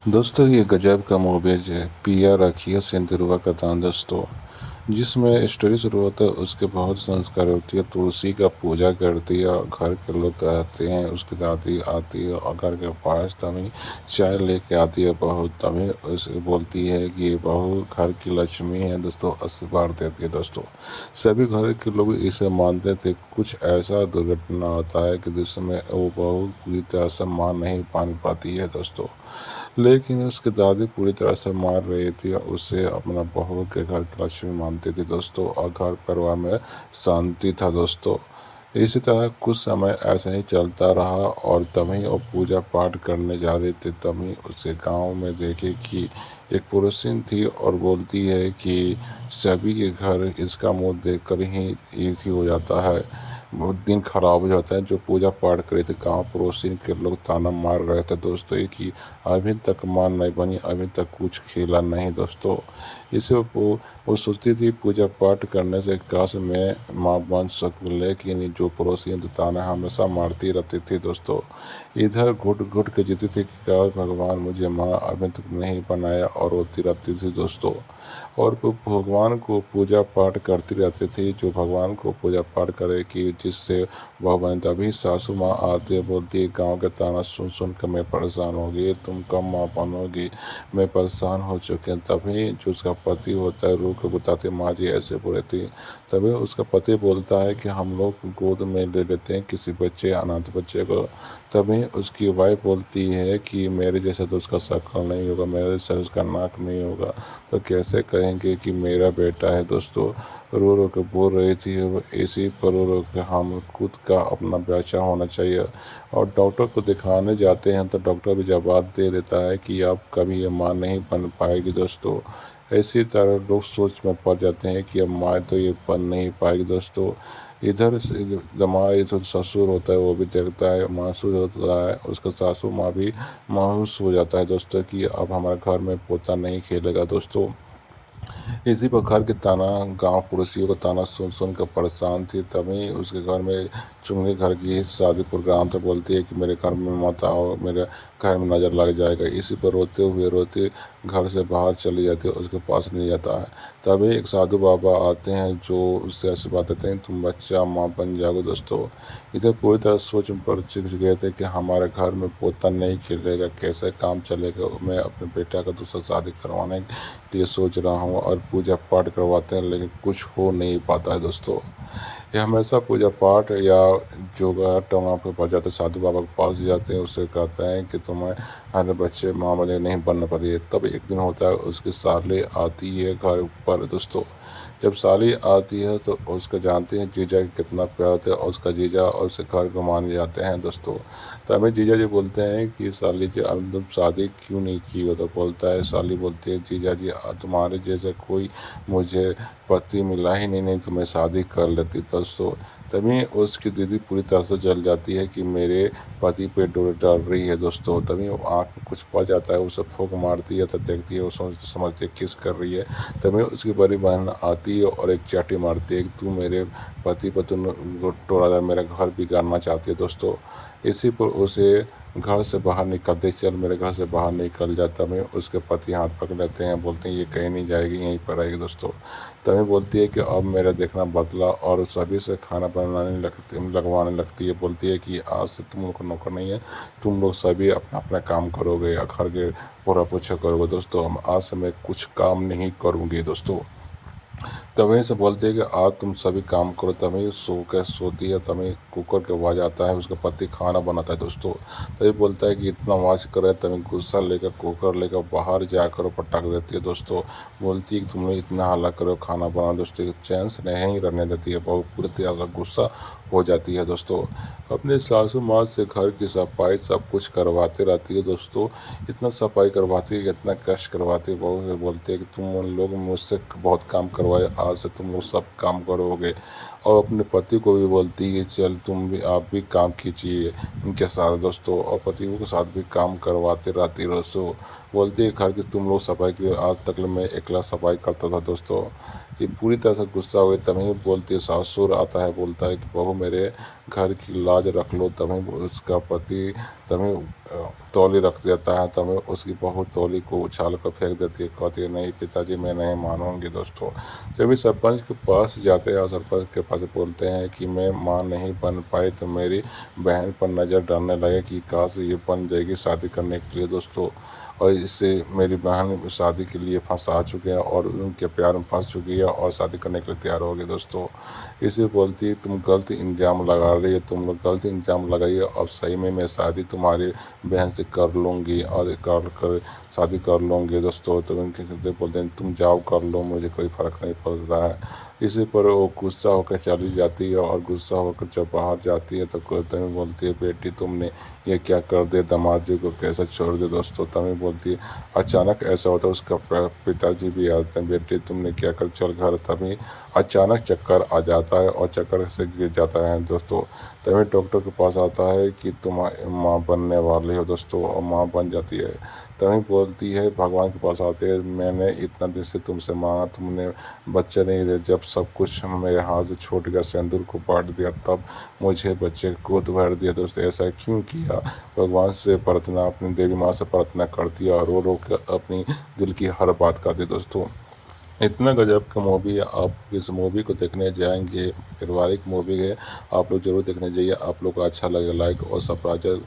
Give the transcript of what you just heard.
दोस्तों ये गजब का मूवी है पिया राखिया सिंधुरुआ का तान दोस्तों। जिसमें स्टोरी शुरू होता है उसके बहुत संस्कार होती है। तुलसी का पूजा करती है और घर के लोग कहते हैं उसकी दादी आती है और घर के पास तभी चाय लेके आती है बहू, तभी उसे बोलती है कि बहू घर की लक्ष्मी है दोस्तों, आशीर्वाद देती है दोस्तों। सभी घर के लोग इसे मानते थे। कुछ ऐसा दुर्घटना होता है कि जिसमें वो बहू पूरी तरह से मान नहीं पाती है दोस्तों, लेकिन उसकी दादी पूरी तरह से मार रही थी और उसे अपना बहू के घर की लक्ष्मी मानती थी दोस्तों, और घर परिवार में शांति था दोस्तों। इसी तरह कुछ समय ऐसे ही चलता रहा और तभी वो पूजा पाठ करने जा रही थी। तभी उसे गांव में देखे कि एक पुरुषिन थी और बोलती है कि सभी के घर इसका मुंह देखकर ही एक ही हो जाता है, बहुत दिन खराब हो जाता है। जो पूजा पाठ करे थे गाँव पड़ोसी के लोग ताना मार रहे थे दोस्तों, एक ही अभी तक मान नहीं बनी, अभी तक कुछ खेला नहीं दोस्तों। इसे वो सोचती थी पूजा पाठ करने से काश मैं माँ बन सकूं, लेकिन जो पड़ोसी तो ताना हमेशा मारती रहती थी दोस्तों। इधर घुट घुट के जीती थी कि काश भगवान मुझे माँ अभी तक नहीं बनाया, और रोती रहती थी दोस्तों। और वो भगवान को पूजा पाठ करती रहती थी, जो भगवान को पूजा पाठ करे कि जिससे वह बने। तभी सासू माँ आती है, बोलती है गाँव के ताना सुन सुन कर मैं परेशान हो गई, तुम कब माँ बनोगी, मैं परेशान हो चुके हैं। तभी जो उसका पति होता है रो के बताते माँ जी ऐसे बोले थी। तभी उसका पति बोलता है कि हम लोग गोद में ले लेते हैं किसी बच्चे, अनाथ बच्चे को। तभी उसकी वाइफ बोलती है कि मेरे जैसा तो उसका शक्ल नहीं होगा, मेरे जैसा उसका नाक नहीं होगा, तो कैसे कहेंगे कि मेरा बेटा है दोस्तों। रो रो के बोल रही थी वो, इसी पर रो रो के हम खुद का अपना बच्चा होना चाहिए। और डॉक्टर को दिखाने जाते हैं तो डॉक्टर भी जवाब दे देता है कि आप कभी ये माँ नहीं बन पाएगी दोस्तों। इसी तरह लोग सोच में पड़ जाते हैं कि अब माँ तो ये बन नहीं पाएगी दोस्तों। इधर से हमारा जो ससुर होता है वो भी देखता है, महसूस होता है, उसका सासू माँ भी महसूस हो जाता है दोस्तों कि अब हमारे घर में पोता नहीं खेलेगा दोस्तों। इसी प्रकार के ताना गांव पड़ोसियों का ताना सुन सुन कर परेशान थी। तभी उसके घर में चुंगी घर की शादी प्रोग्राम तो बोलती है कि मेरे घर में मत आओ, मेरे घर में नज़र लग जाएगा। इसी पर रोते घर से बाहर चली जाती है, उसके पास नहीं जाता है। तभी एक साधु बाबा आते हैं जो उससे ऐसी बात कहते हैं तुम बच्चा माँ बन जाओगे दोस्तों। इधर पूरी तरह सोच में पड़ गए थे कि हमारे घर में पोता नहीं खिलेगा, कैसे काम चलेगा। मैं अपने बेटा का दूसरा शादी करवाने ये सोच रहा हूँ और पूजा पाठ करवाते हैं, लेकिन कुछ हो नहीं पाता है दोस्तों। ये हमेशा पूजा पाठ या योगा वहाँ पे पहुँच जाते, साधु बाबा के पास जाते हैं, उससे कहते हैं कि तुम्हें हर बच्चे माँ बने नहीं बनना पाती है। तब एक दिन होता है उसकी साली आती है घर पर दोस्तों। जब साली आती है तो उसका जानते हैं जीजा की कितना प्यार होता है, और उसका जीजा और उसे घर घुमाने जाते हैं दोस्तों। तभी जीजा जी बोलते हैं कि साली जी अब तुम शादी क्यों नहीं की हो, तो बोलता है साली बोलती है जीजा जी तुम्हारे जैसे कोई मुझे पति मिला ही नहीं तो मैं शादी कर लेती दोस्तों। तभी उसकी दीदी पूरी तरह से जल जाती है कि मेरे पति पे डोर डाल रही है दोस्तों। तभी वो आँख में कुछ पड़ जाता है, उसे फूंक मारती है, तब देखती है वो समझती है किस कर रही है। तभी उसकी बड़ी बहन आती है और एक चाटी मारती है कि तू मेरे पति पर तुम टोरा मेरा घर बिगाड़ना चाहती है दोस्तों। इसी पर उसे घर से बाहर निकलते, चल मेरे घर से बाहर निकल जाता में उसके पति हाथ पकड़ लेते हैं, बोलते हैं ये कहीं नहीं जाएगी, यहीं पर आएगी दोस्तों। तभी बोलती है कि अब मेरा देखना बदला, और सभी से खाना बनाने लगवाने लगती है। बोलती है कि आज से तुम लोग को नौकर नहीं है, तुम लोग सभी अपना अपना काम करोगे या घर के पूरा पूछा करोगे दोस्तों। आज से मैं कुछ काम नहीं करूँगी दोस्तों। तभी से बोलती है कि आज तुम सभी काम करो। तभी सो के सोती है, तभी कुकर के आवाज़ आता है, उसका पति खाना बनाता है दोस्तों। तभी बोलता है कि इतना आवाज़ करे, तभी गुस्सा लेकर कुकर लेकर बाहर जाकर पटक देती है दोस्तों। बोलती है कि तुम लोग इतना हल्ला करो खाना बनाओ दोस्तों, चैन से नहीं रहने देती है, बहुत पूरी तरह से गुस्सा हो जाती है दोस्तों। अपने सासू माँ से घर की सफाई सब कुछ करवाते रहती है दोस्तों। इतना सफाई करवाती है, इतना कष्ट करवाती है, बहू से बोलती है कि तुम उन लोग मुझसे बहुत काम करवाए, आज से तुम लोग सब काम करोगे। और अपने पति को भी बोलती है कि चल तुम भी आप भी काम कीजिए इनके साथ दोस्तों, और पतियों के साथ भी काम करवाते रहती है दोस्तों। बोलती है घर की तुम लोग सफाई की, आज तक मैं अकेला सफाई करता था दोस्तों। ये पूरी तरह से गुस्सा हुए, तभी बोलती है, ससुर आता है बोलता है कि बहू मेरे घर की लाज रख लो, तभी उसका पति तभी तौली रख देता है, तभी उसकी बहू तौली को उछाल कर फेंक देती है, कहती है नहीं पिताजी मैं नहीं मानूंगी। दोस्तों जब भी सरपंच के पास जाते हैं और सरपंच के पास बोलते हैं कि मैं मां नहीं बन पाई, तो मेरी बहन पर नज़र डालने लगे कि काश ये बन जाएगी शादी करने के लिए। दोस्तों और इससे मेरी बहन शादी के लिए फंसा चुके हैं और उनके प्यार में फंस चुकी है और शादी करने के लिए तैयार हो गई। दोस्तों इसे बोलती है तुम गलत इल्ज़ाम लगा रही हो, तुम लोग गलत इल्ज़ाम लगाइए, अब सही में मैं शादी तुम्हारी बहन से कर लूँगी और कर शादी कर लूँगी। दोस्तों तो उनके बोलते हैं तुम जाओ कर लो, मुझे कोई फ़र्क नहीं पड़ रहा है। इसी पर वो गुस्सा होकर चली जाती है और गुस्सा होकर जब बाहर जाती है तो तभी बोलती है बेटी तुमने ये क्या कर दिया, दामाद जी को कैसे छोड़ दिया। दोस्तों तभी बोलती है अचानक ऐसा होता है, उसका पिताजी भी आते हैं, बेटी तुमने क्या कर चल घर। तभी अचानक चक्कर आ जाता है और चक्कर से गिर जाता है। दोस्तों तभी डॉक्टर के पास आता है कि तुम माँ बनने वाली हो। दोस्तों और माँ बन जाती है। तभी बोलती है भगवान के पास आते हैं मैंने इतना दिन से तुमसे मांगा, तुमने बच्चे नहीं दे, जब सब कुछ मेरे हाथ से छूट गया, सिंदूर को बांट दिया, तब मुझे बच्चे को भर दिया। दोस्तों ऐसा क्यों किया। भगवान से प्रार्थना, अपनी देवी माँ से प्रार्थना करती है और रो रो कर अपनी दिल की हर बात करती है। दोस्तों इतना गजब का मूवी है, आप इस मूवी को देखने जाएंगे, पारिवारिक मूवी है, आप लोग जरूर देखने जाइए। आप लोग को अच्छा लगे लाइक और सब्सक्राइब